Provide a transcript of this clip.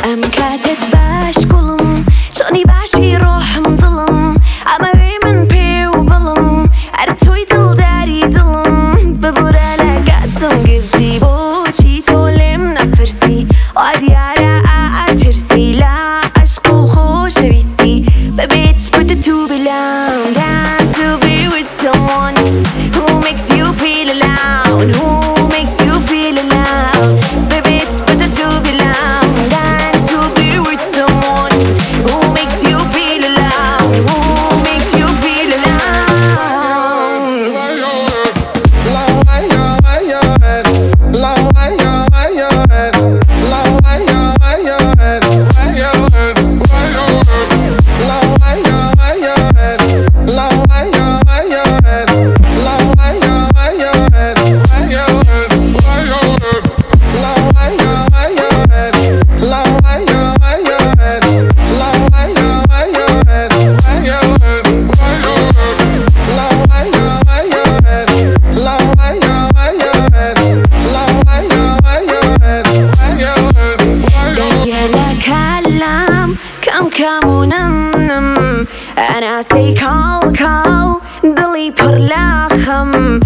Em katet bash kulum Shani bashi roh mdulum Ama min pew bulum Artoy dil dari dilum Bebura la gatum gibdi Bochi tolim nafirsi Adi ara atirsi La ashq و خوشویستی ببیت put the two belong Down to be with someone Who makes you feel alone Who makes you feel alone Bebit put the two belong Down to be with someone Who makes you feel alone Who makes you feel alone كم ونم أنا say call call ضلي پر لاخم